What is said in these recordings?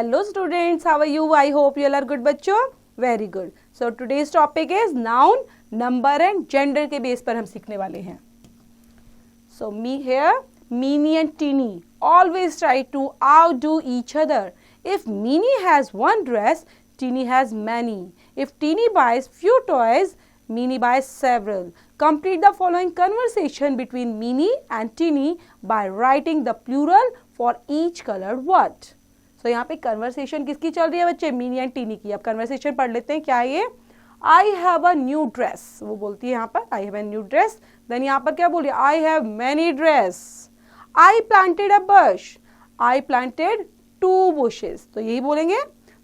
Hello students, how are you? I hope you all are good बच्चों. Very good. So today's topic is noun, number and gender के base पर हम सीखने वाले हैं. So me here, Meenie and Teeny always try to outdo each other. If Meenie has one dress, Teeny has many. If Teeny buys few toys, Meenie buys several. Complete the following conversation between Meenie and Teeny by writing the plural for each colored word. So यहाँ पे conversation किसकी चल रही है बच्चे? मीनी and tiny की. अब कन्वर्सेशन पढ़ लेते हैं. क्या है ये? I have a new dress. वो बोलती है यहाँ पर I have a new dress. Then यहाँ पर क्या बोल रही है? I have many dress. I planted a bush. I planted 2 bushes. तो यही बोलेंगे.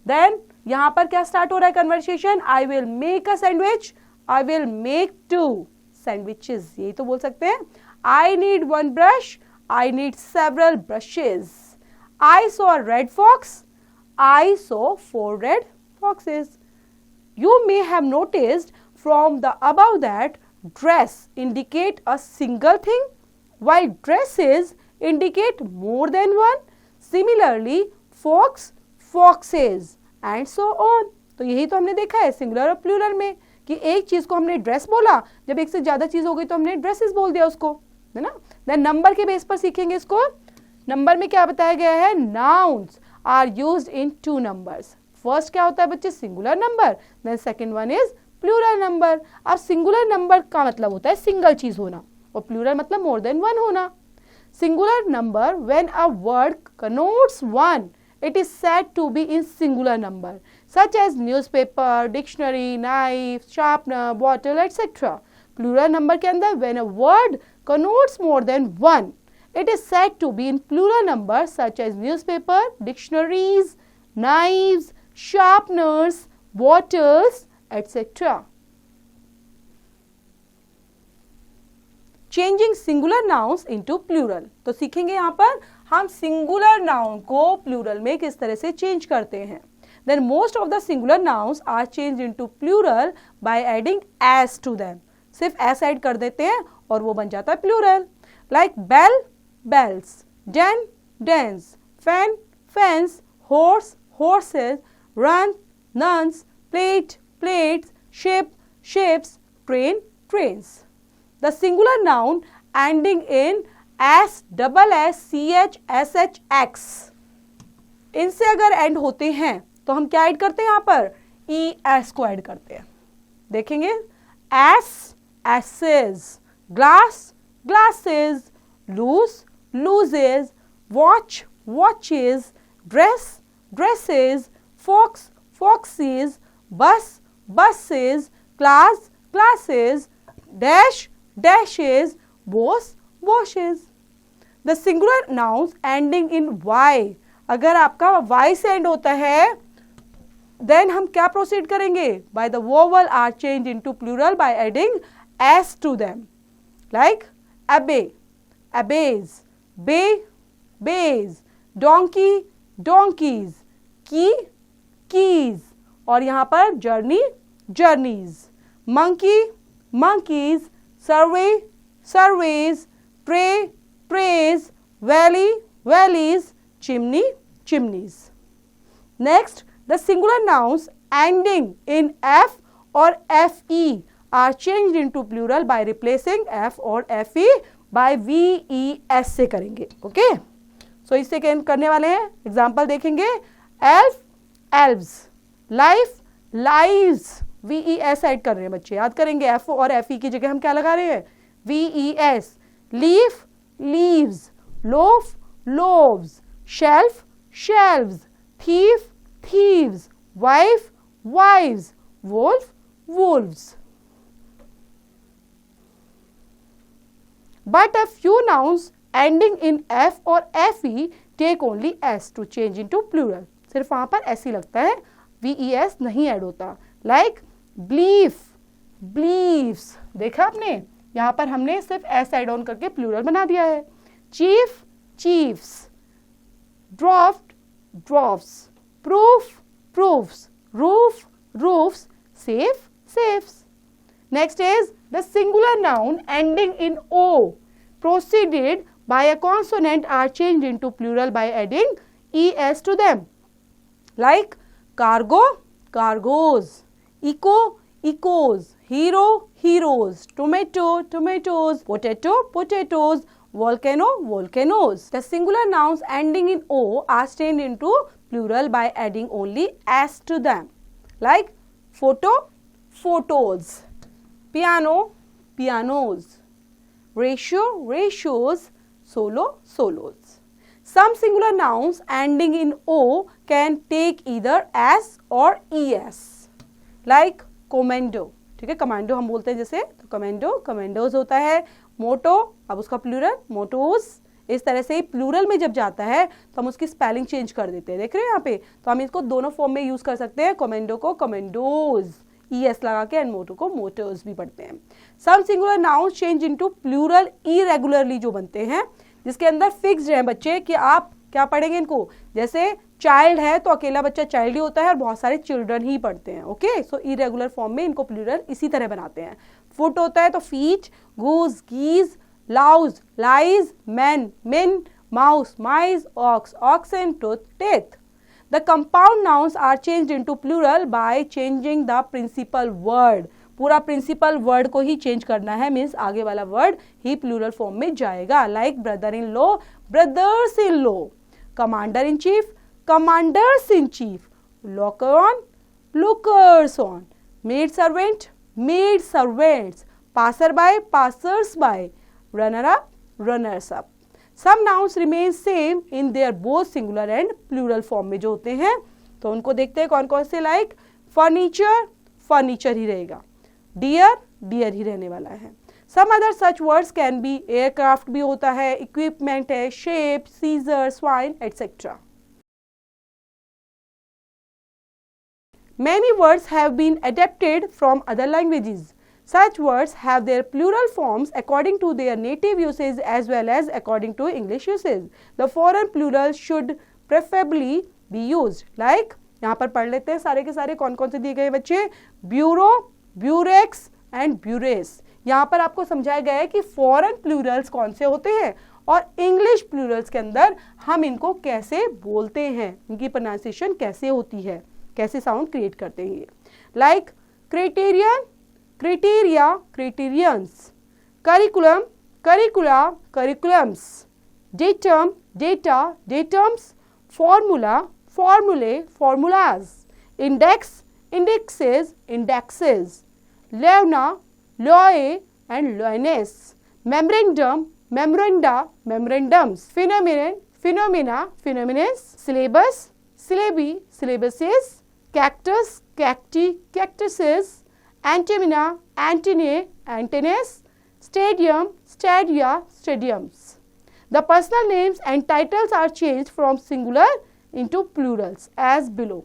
देन यहाँ पर क्या स्टार्ट हो रहा है conversation? I will make a sandwich. I will make 2 sandwiches. यही तो बोल सकते हैं. I need 1 brush. I need several brushes. I saw a red fox. I saw 4 red foxes. You may have noticed from the above that dress indicate a single thing, while dresses indicate more than one. Similarly, fox, foxes, and so on. तो यही तो हमने देखा है singular और plural में कि एक चीज को हमने ड्रेस बोला, जब एक से ज्यादा चीज हो गई तो हमने ड्रेसेस बोल दिया उसको, है ना. देन नंबर के बेस पर सीखेंगे इसको. नंबर में क्या बताया गया है? Nouns are used in 2 numbers. First क्या होता है बच्चे? Singular number. Then second one is plural number. अब सिंगुलर नंबर का मतलब होता है सिंगल चीज होना और प्लूरल मतलब मोर देन 1 होना. Singular number when a word connotes 1 it is said to be in singular number such as newspaper, dictionary, knife, sharpener, bottle, etc. Plural number के अंदर when a word connotes more than 1 it is said to be in plural numbers such as newspaper, dictionaries, knives, sharpeners, bottles, etc. Changing singular nouns into plural. तो सीखेंगे यहाँ पर हम singular noun को plural में किस तरह से change करते हैं. Then most of the singular nouns are changed into plural by adding s to them. सिर्फ s ऐड कर देते हैं और वो बन जाता है plural. Like bell, bells, den, dens, fan, fans, horse, horses, run, nuns, plate, plates, ship, ships, train, trains. The singular noun ending in s, double s, ch, sh, x इनसे अगर एंड होते हैं तो हम क्या ऐड करते हैं यहाँ पर? es को ऐड करते हैं. देखेंगे s, asses, glass, glasses, lose, loses, watch, watches, dress, dresses, fox, foxes, bus, buses, class, classes, dash, dashes, boss, bosses. The singular nouns ending in y, अगर आपका y से एंड होता है then हम क्या प्रोसीड करेंगे? By the vowel are changed into plural by adding s to them. Like obey, obeys, bay, bays, donkey, donkeys, key, keys, और यहाँ पर journey, journeys, monkey, monkeys, survey, surveys, tray, trays, valley, valleys, chimney, chimneys. Next, the singular nouns ending in f or fe are changed into plural by replacing f or fe by ves से करेंगे. Okay, सो इससे क्या करने वाले हैं? Example देखेंगे. Elf, elves, life, lives, ves add कर रहे हैं बच्चे, याद करेंगे. f और fe की जगह हम क्या लगा रहे हैं? ves. Leaf, leaves, loaf, loaves, shelf, shelves, thief, thieves, wife, wives, wolf, wolves. But a few nouns ending in f or fe take only s to change into plural. सिर्फ वहाँ पर s ही लगता है, ves नहीं add होता. Like belief, beliefs. देखा आपने? यहाँ पर हमने सिर्फ s ऐड ऑन करके प्लूरल बना दिया है. Chief, chiefs. Draft, drafts. Proof, proofs. Roof, roofs. Safe, safes. Next is the singular noun ending in o preceded by a consonant are changed into plural by adding es to them. like cargo, cargos, eco, ecos, hero, heroes, tomato, tomatoes, potato, potatoes, volcano, volcanoes. The singular nouns ending in o are changed into plural by adding only s to them, like photo, photos, piano, pianos, ratio, ratios, solo, solos. Some singular nouns ending in o can take either s or es, like commando, ठीक है, commando हम बोलते हैं जैसे, तो commando, commandos होता है, मोटो, अब उसका प्लूरल मोटोज, इस तरह से प्लूरल में जब जाता है तो हम उसकी स्पेलिंग चेंज कर देते हैं, देख रहे हैं यहाँ पे, तो हम इसको दोनों फॉर्म में यूज कर सकते हैं, कमांडो को कमांडोज es लगा के, एंड मोटो को मोटोज भी पढ़ते हैं. Some singular noun change into plural irregularly, जो बनते हैं जिसके अंदर फिक्स्ड है बच्चे कि आप क्या पढ़ेंगे इनको, जैसे चाइल्ड है तो अकेला बच्चा चाइल्ड ही होता है और बहुत सारे चिल्ड्रन ही पढ़ते हैं. ओके, सो इरेगुलर फॉर्म में इनको प्लूरल इसी तरह बनाते हैं. फुट होता है तो feet, goose, geese, louse, lice, man, men, mouse, mice, ox, oxen, tooth, teeth. The compound nouns are changed into plural by changing the principal word. पूरा प्रिंसिपल वर्ड को ही चेंज करना है, मीन्स आगे वाला वर्ड ही plural form में जाएगा, like brother in law, brothers in law, commander in chief, commanders in chief, looker on, lookers on, maid servant, maid servants, passer by, passers by, runner up, runners up. Some nouns remain same in their both singular and plural form में जो होते हैं, तो उनको देखते हैं कौन कौन से, लाइक फर्नीचर, फर्नीचर ही रहेगा, डियर, डियर ही रहने वाला है. Some other such words can be, aircraft भी होता है, इक्विपमेंट है, sheep, scissors, swine, etc. Many words have been adapted from other languages. Such words have their plural forms according to their native usage as well as according to English usage. The foreign plural should preferably be used. Like, यहाँ पर पढ़ लेते हैं सारे के सारे कौन कौन से दिए गए बच्चे, ब्यूरो, ब्यूरेक्स एंड ब्यूरेस. यहाँ पर आपको समझाया गया है कि फॉरेन प्लूरल्स कौन से होते हैं और इंग्लिश प्लूरल्स के अंदर हम इनको कैसे बोलते हैं, इनकी प्रोनाउंसिएशन कैसे होती है, कैसे साउंड क्रिएट करते हैं. Like criterion, criteria, criterions, curriculum, curricula, curriculums, datum, data, datums, formula, formulae, formulas, index, indexes, indexes, leuna, loe and loines, memorandum, memoranda, memorandums, phenomenon, phenomena, phenomenons, syllabus, syllabi, syllabuses, cactus, cacti, cactuses, antenna, antennae, antennas, stadium, stadia, stadiums. The personal names and titles are changed from singular into plurals as below.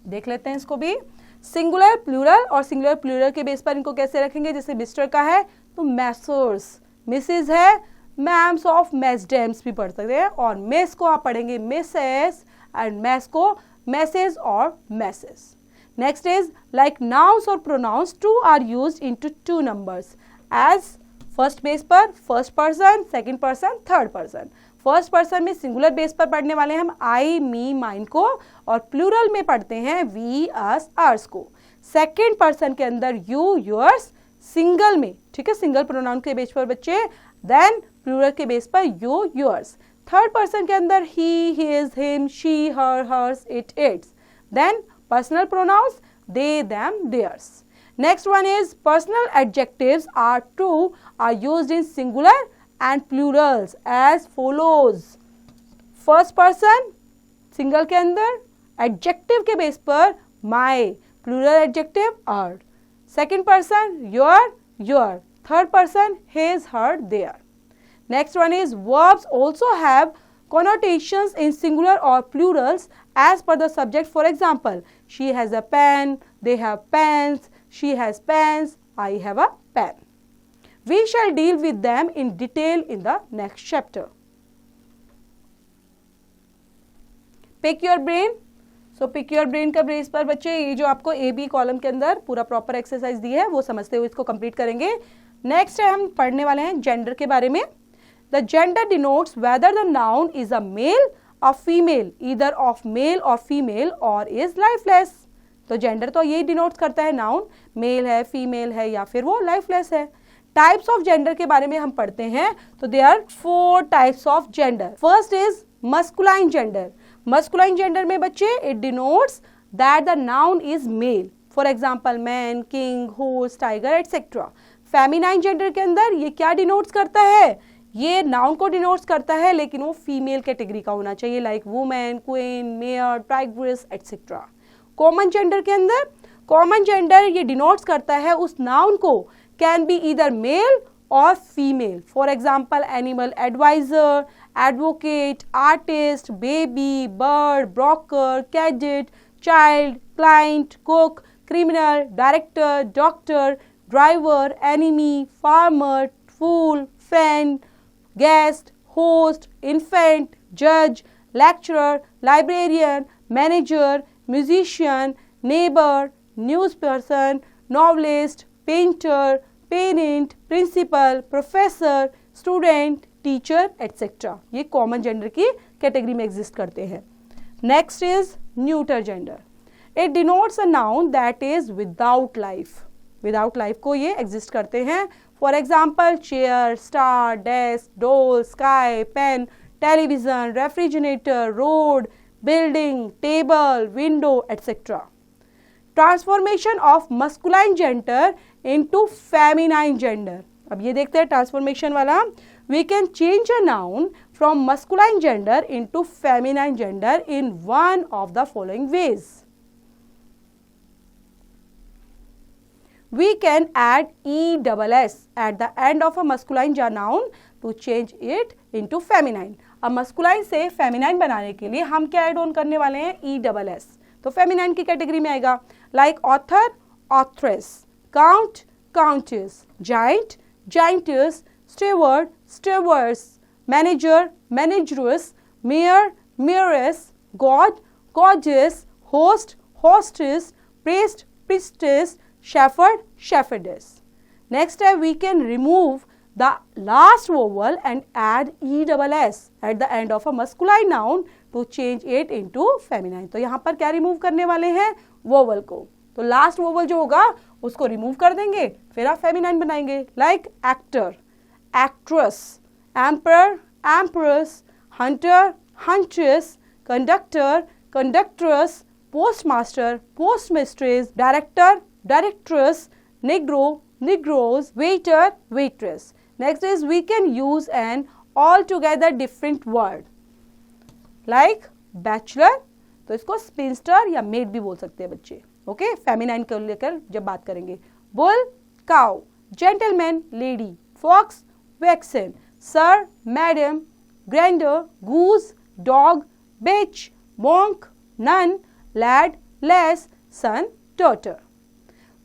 देख लेते हैं इसको भी, singular, plural और singular plural के base पर इनको कैसे रखेंगे. जैसे मिस्टर का है तो मैसर्स, मिसेज है मैम्स ऑफ मैसडेम्स भी पढ़ सकते हैं, और मेस को आप पढ़ेंगे मिसेस एंड मैस को मैसेज और message. Next is like nouns or pronouns, two are used into two numbers as first base पर first person, second person, third person. First person में सिंगुलर बेस पर पढ़ने वाले हैं हम आई, मी, माइन को, और प्लूरल में पढ़ते हैं वी, अस, अर्स को. सेकेंड पर्सन के अंदर यू, योर्स, सिंगल में, ठीक है, सिंगल प्रोनाउन के बेस पर बच्चे, देन प्लूरल के बेस पर यू, योर्स. थर्ड पर्सन के अंदर ही, his, him, she, her, hers, it, its. Then personal pronouns they, them, theirs. Next one is personal adjectives are used in singular and plurals as follows. First person single के अंदर adjective के base पर my, plural adjective are. Second person your. Third person his, her, their. Next one is verbs also have connotations in singular or plurals as per the subject. For example, she has a pen, they have pens, she has pens, I have a pen. We shall deal with them in detail in the next chapter. Pick your brain. So pick your brain का base पर बच्चे ये जो आपको A B column के अंदर पूरा proper exercise दी है वो समझते हुए इसको कंप्लीट करेंगे. नेक्स्ट है हम पढ़ने वाले हैं जेंडर के बारे में. The gender denotes whether the noun is a male, a female either of male और फीमेल और इज लाइफलेस। तो जेंडर तो यही डिनोट करता है, नाउन मेल है, फीमेल है या फिर वो लाइफलेस है। टाइप्स ऑफ जेंडर के बारे में हम पढ़ते हैं, तो there are 4 types of gender. First is masculine gender. Masculine gender में बच्चे it denotes that the noun is male, for example man, king, horse, tiger etcetera. Feminine gender के अंदर ये क्या डिनोट्स करता है, ये नाउन को डिनोट्स करता है लेकिन वो फीमेल कैटेगरी का होना चाहिए, like women, queen, mayor, tigress etcetera. Common gender के अंदर कॉमन जेंडर ये डिनोट्स करता है उस नाउन को, कैन बी ईदर मेल और female, for example animal adviser, advocate, artist, baby, bird, broker, cadet, child, client, cook, criminal, director, doctor, driver, enemy, farmer, fool, friend, guest, host, infant, जज, lecturer, librarian, manager, musician, neighbour, news person, novelist, painter, parent, principal, professor, student, teacher etcetera. ये common gender की category में exist करते हैं। Next is neuter gender. It denotes a noun that is without life. Without life को ये exist करते हैं, for example chair, star, desk, doll, sky, pen, television, refrigerator, road, building, table, window etcetera. Transformation of masculine gender into feminine gender. अब ये देखते हैं transformation वाला। We can change a noun from masculine gender into feminine gender in one of the following ways. We can add ESS at the end of a masculine noun to change it into feminine. अब masculine से feminine बनाने के लिए हम क्या add on करने वाले हैं, ESS, तो feminine की कैटेगरी में आएगा, like author, authoress, count, countess, giant, giantess, steward, stewardess, manager, manageress, mayor, mayoress, god, goddess, host, hostess, priest, priestess, shepherd, shepherdess. Next step, we can remove the last vowel and add ESS at the end of a masculine noun to change it into feminine. तो यहाँ पर क्या remove करने वाले हैं, vowel को। तो last vowel जो होगा उसको रिमूव कर देंगे, फिर आप फेमिनाइन बनाएंगे, like actor, actress, emperor, empress, hunter, huntress, conductor, conductress, postmaster, postmistress, director, directress, negro, negroes, waiter, waitress. Next is we can use an altogether different word like bachelor, तो इसको spinster या maid भी बोल सकते हैं बच्चे, okay, feminine को लेकर जब बात करेंगे। bull, cow, gentleman, lady, fox, vixen, sir, madam, grandeur, goose, dog, bitch, monk, nun, lad, lass, son, daughter.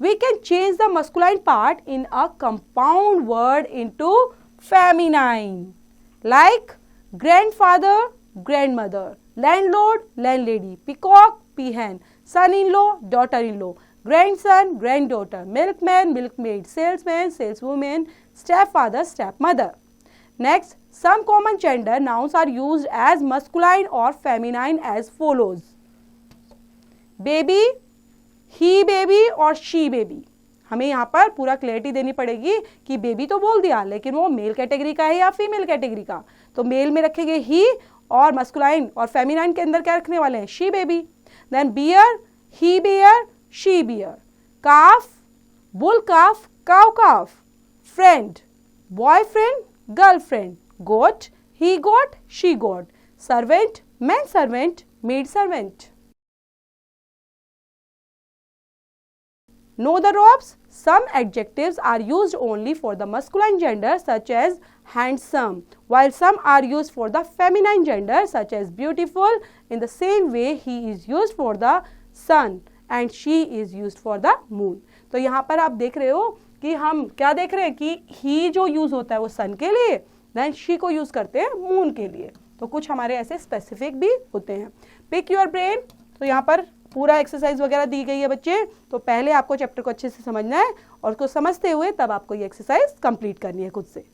We can change the masculine part in a compound word into feminine, like grandfather, grandmother, landlord, landlady, peacock, peahen, son-in-law, daughter-in-law, grandson, granddaughter, milkman, milkmaid, salesman, saleswoman, stepfather, stepmother. Next, some common gender nouns are used as masculine or feminine as follows. Baby, he baby और she baby. हमें यहाँ पर पूरा clarity देनी पड़ेगी कि baby तो बोल दिया लेकिन वो मेल कैटेगरी का है या फीमेल कैटेगरी का, तो मेल में रखेंगे ही और मस्कुलाइन और फेमिनाइन के अंदर क्या रखने वाले हैं, she baby. Then bear, he bear, she bear. Calf, bull calf, cow calf. Friend, boyfriend, girlfriend. Goat, he goat, she goat. Servant, man servant, maid servant. Know the ropes. Some adjectives are used only for the masculine gender such as handsome, while some are used for the feminine gender such as beautiful. In the same way, he is used for the sun and she is used for the moon. तो यहाँ पर आप देख रहे हो कि हम क्या देख रहे हैं कि he जो यूज होता है वो sun के लिए, then she को यूज करते हैं moon के लिए। तो कुछ हमारे ऐसे स्पेसिफिक भी होते हैं। Pick your brain. तो यहाँ पर पूरा एक्सरसाइज वगैरह दी गई है बच्चे, तो पहले आपको चैप्टर को अच्छे से समझना है और उसको समझते हुए तब आपको ये एक्सरसाइज कंप्लीट करनी है खुद से।